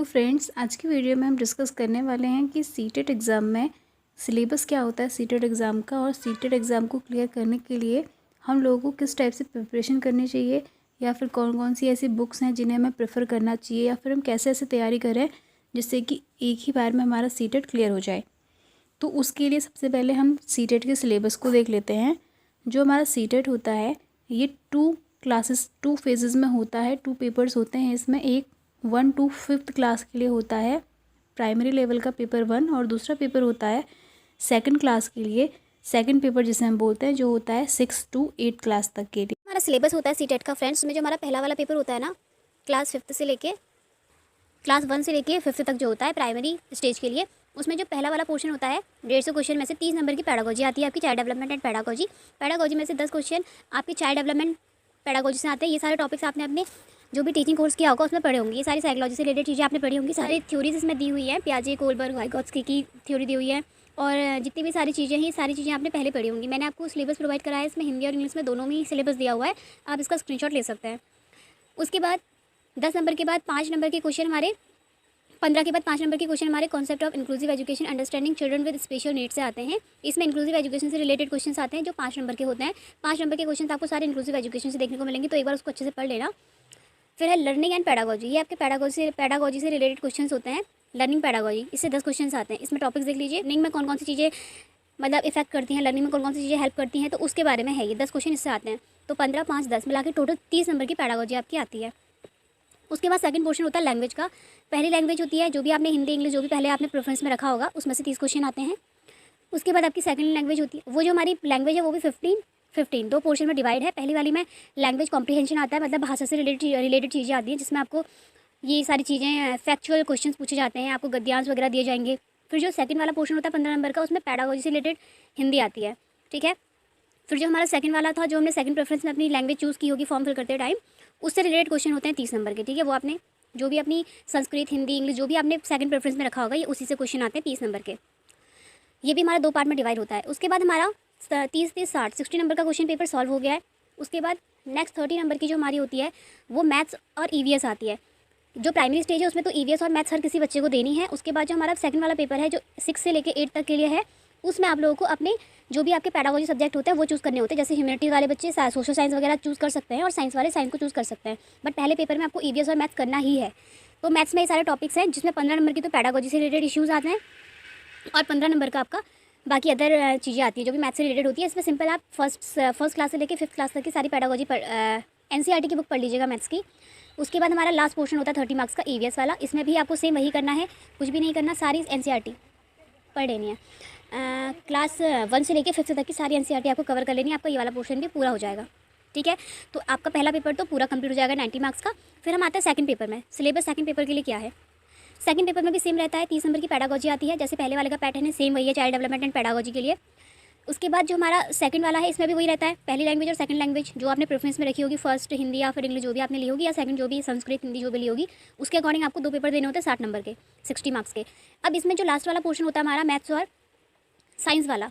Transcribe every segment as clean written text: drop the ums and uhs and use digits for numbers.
Friends, आज की video में हम डिस्कस करने वाले हैं कि सीटेट एग्ज़ाम में सिलेबस क्या होता है सीटेट एग्ज़ाम का, और सीटेट एग्ज़ाम को क्लियर करने के लिए हम लोगों को किस टाइप से प्रिपरेशन करनी चाहिए, या फिर कौन कौन सी ऐसी बुक्स हैं जिन्हें हमें प्रेफर करना चाहिए, या फिर हम कैसे ऐसे तैयारी करें जिससे कि एक ही बार में हमारा सीटेट क्लियर हो जाए। तो उसके लिए सबसे पहले हम सीटेट के सिलेबस को देख लेते हैं। जो हमारा सीटेट होता है ये 2 फेजेज़ में होता है, 2 पेपर्स होते हैं इसमें। एक 1 to 5th क्लास के लिए होता है प्राइमरी लेवल का पेपर 1, और दूसरा पेपर होता है 2nd क्लास के लिए, सेकंड पेपर जिसे हम बोलते हैं, जो होता है 6 to 8 क्लास तक के लिए। हमारा सिलेबस होता है सीटेट का फ्रेंड्स। उसमें जो हमारा पहला वाला पेपर होता है ना, क्लास 1 से लेके 5th तक जो होता है प्राइमरी स्टेज के लिए, उसमें जो पहला वाला पोर्शन होता है 150 क्वेश्चन में से 30 नंबर की पैडागोजी आती है आपकी, चाइल्ड डेवलपमेंट एंड पैडागोजी में से 10 क्वेश्चन आपके चाइल्ड डेवलपमेंट पैडागोजी से आते हैं। ये सारे टॉपिक्स आपने अपने जो भी टीचिंग कोर्स किया होगा उसमें पढ़े होंगे। ये सारी साइकोलॉजी से रिलेटेड चीज़ें आपने पढ़ी होंगी। सारी थ्योरीज इसमें दी हुई है, पियाजे, कोलबर्ग, वाइगोत्स्की की थ्योरी दी हुई है, और जितनी भी सारी चीज़ें हैं, ये सारी चीज़ें आपने पहले पढ़ी होंगी। मैंने आपको सिलेबस प्रोवाइड कराया है, इसमें हिंदी और इंग्लिश में दोनों में ही सिलेबस दिया हुआ है, आप इसका स्क्रीनशॉट ले सकते हैं। उसके बाद 10 नंबर के बाद 5 नंबर के क्वेश्चन हमारे 15 के बाद 5 नंबर के क्वेश्चन हमारे concept of inclusive education understanding children with special needs से आते हैं। इसमें इंक्लूसिव एजुकेशन से रिलेटेड क्वेश्चन आते हैं जो 5 नंबर के होते हैं। 5 नंबर के क्वेश्चन आपको सारे इंक्लूसिव एजुकेशन से देखने को मिलेंगे, तो एक बार उसको अच्छे से पढ़ लेना। फिर है लर्निंग एंड पैडागोजी। ये आपके पैडागोजी से रिलेटेड क्वेश्चन होते हैं। लर्निंग पैडागोजी, इससे 10 क्वेश्चन आते हैं। इसमें टॉपिक्स देख लीजिए, लर्निंग में कौन कौन सी चीज़ें मतलब इफेक्ट करती हैं, लर्निंग में कौन कौन सी चीज़ें हेल्प करती हैं, तो उसके बारे में है ये 10 क्वेश्चन इससे आते हैं। तो 15, 5, 10 मिला के टोटल 30 नंबर की पैडागोजी आपकी आती है। उसके बाद सेकंड पोर्शन होता है लैंग्वेज का। पहली लैंग्वेज होती है जो भी आपने हिंदी इंग्लिश जो भी पहले आपने प्रेफरेंस में रखा होगा, उसमें से 30 क्वेश्चन आते हैं। उसके बाद आपकी सेकंड लैंग्वेज होती है, वो जो हमारी लैंग्वेज है वो भी 15 दो पोर्शन में डिवाइड है। पहली वाली में लैंग्वेज कॉम्प्रिहेंशन आता है, मतलब भाषा से रिलेटेड चीज़ें आती हैं, जिसमें आपको ये सारी चीज़ें फैक्चुअल क्वेश्चन पूछे जाते हैं, आपको गद्यांश वगैरह दिए जाएंगे। फिर जो सेकंड वाला पोर्शन होता है 15 नंबर का, उसमें पैडागोजी से रिलेटेड हिंदी आती है, ठीक है। फिर जो हमारा सेकंड वाला था, जो हमने सेकंड प्रेफरेंस में अपनी लैंग्वेज चूज़ की होगी फॉर्म फिल करते टाइम, उससे रिलेटेड क्वेश्चन होते हैं 30 नंबर के, ठीक है। वो आपने जो भी अपनी संस्कृत, हिंदी, इंग्लिश जो भी आपने सेकंड प्रेफरेंस में रखा होगा, ये उसी से क्वेश्चन आते हैं 30 नंबर के। ये भी हमारा 2 पार्ट में डिवाइड होता है। उसके बाद हमारा 60 नंबर का क्वेश्चन पेपर सॉल्व हो गया है। उसके बाद नेक्स्ट 30 नंबर की जो हमारी होती है वो मैथ्स और ईवीएस आती है। जो प्राइमरी स्टेज है उसमें तो ईवीएस और मैथ्स हर किसी बच्चे को देनी है। उसके बाद जो हमारा सेकंड वाला पेपर है जो 6 से लेकर 8 तक के लिए है, उसमें आप लोगों को अपने जो भी आपके पैडागोजी सब्जेक्ट होते हैं वो चूज़ करने होते हैं। जैसे ह्यूमैनिटीज़ वाले बच्चे सोशल साइंस वगैरह चूज़ कर सकते हैं, और साइंस वाले साइंस को चूज़ कर सकते हैं। बट पहले पेपर में आपको ईवीएस और मैथ्स करना ही है। तो मैथ्स में ये सारे टॉपिक्स हैं, जिसमें 15 नंबर की तो पैडागोजी से रिलेटेड इश्यूज़ आते हैं, और 15 नंबर का आपका बाकी अदर चीज़ें आती है जो भी मैथ्स से रिलेटेड होती है। इसमें सिंपल आप फर्स्ट क्लास से लेकर 5th क्लास तक की सारी पैडागोजी एनसीईआरटी की बुक पढ़ लीजिएगा मैथ्स की। उसके बाद हमारा लास्ट पोर्शन होता है 30 मार्क्स का ईवीएस वाला। इसमें भी आपको सेम वही करना है, कुछ भी नहीं करना, सारी एनसीईआरटी पढ़ लेनी है। क्लास 1 से लेकर 5th तक की सारी एनसीईआरटी आपको कवर कर लेनी है, आपका ये वाला पोर्शन भी पूरा हो जाएगा, ठीक है। तो आपका पहला पेपर तो पूरा कंप्लीट हो जाएगा 90 मार्क्स का। फिर हम आते हैं सेकंड पेपर में। सिलेबस सेकंड पेपर के लिए क्या है, सेकंड पेपर में भी सेम रहता है, 30 नंबर की पैडागोजी आती है। जैसे पहले वाले का पैटर्न है सेम वही है, चाइल्ड डेवलपमेंट एंड पैडागोजी के लिए। उसके बाद जो हमारा सेकंड वाला है, इसमें भी वही रहता है, पहली लैंग्वेज और सेकंड लैंग्वेज जो आपने प्रेफरेंस में रखी होगी, फर्स्ट हिंदी या फिर इंग्लिश जो भी आपने ली होगी, या सेकंड जो भी संस्कृत हिंदी जो भी ली होगी, उसके अकॉर्डिंग आपको 2 पेपर देने होते हैं 60 नंबर के, 60 मार्क्स के। अब इसमें जो लास्ट वाला पोर्शन होता है हमारा मैथ्स और साइंस वाला,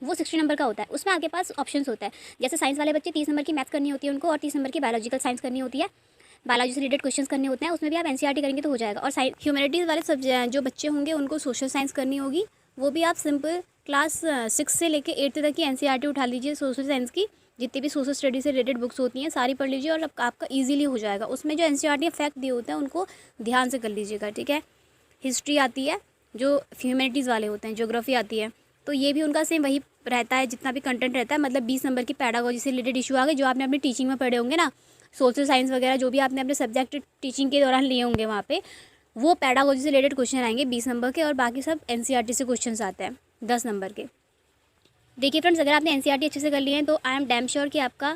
वो 60 नंबर का होता है। उसमें आपके पास ऑप्शंस होता है, जैसे साइंस वाले बच्चे 30 नंबर की मैथ्स करनी होती है उनको, और 30 नंबर की बायोलॉजिकल साइंस करनी होती है, बायोलॉजी से रिलेटेड क्वेश्चंस करने होते हैं। उसमें भी आप एनसीईआरटी करेंगे तो हो जाएगा। और ह्यूमैनिटीज़ वाले जो बच्चे होंगे उनको सोशल साइंस करनी होगी, वो भी आप सिंपल क्लास 6 से लेकर 8 तक की एनसीईआरटी उठा लीजिए सोशल साइंस की, जितनी भी सोशल स्टडी से रिलेटेड बुक्स होती हैं सारी पढ़ लीजिए, और आपका ईजिली हो जाएगा। उसमें जो एनसीईआरटी फैक्ट दिए होते हैं उनको ध्यान से कर लीजिएगा, ठीक है। हिस्ट्री आती है जो ह्यूमैनिटीज़ वाले होते हैं, ज्योग्राफी आती है, तो ये भी उनका सेम वही रहता है, जितना भी कंटेंट रहता है। मतलब 20 नंबर की पैडागोजी से रिलेटेड इशू आ गए, जो आपने अपनी टीचिंग में पढ़े होंगे ना, सोशल साइंस वगैरह जो भी आपने अपने सब्जेक्ट टीचिंग के दौरान लिए होंगे, वहाँ पे वो पैडागोजी से रिलेटेड क्वेश्चन आएंगे 20 नंबर के, और बाकी सब एनसीईआरटी से क्वेश्चन आते हैं 10 नंबर के। देखिए फ्रेंड्स, अगर आपने एनसीईआरटी अच्छे से कर लिए हैं तो आई एम डैम श्योर कि आपका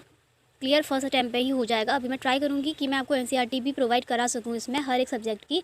क्लियर फर्स्ट अटैम्प्ट पे ही हो जाएगा। अभी मैं ट्राई करूँगी कि मैं आपको एनसीईआरटी भी प्रोवाइड करा सकूँ इसमें हर एक सब्जेक्ट की,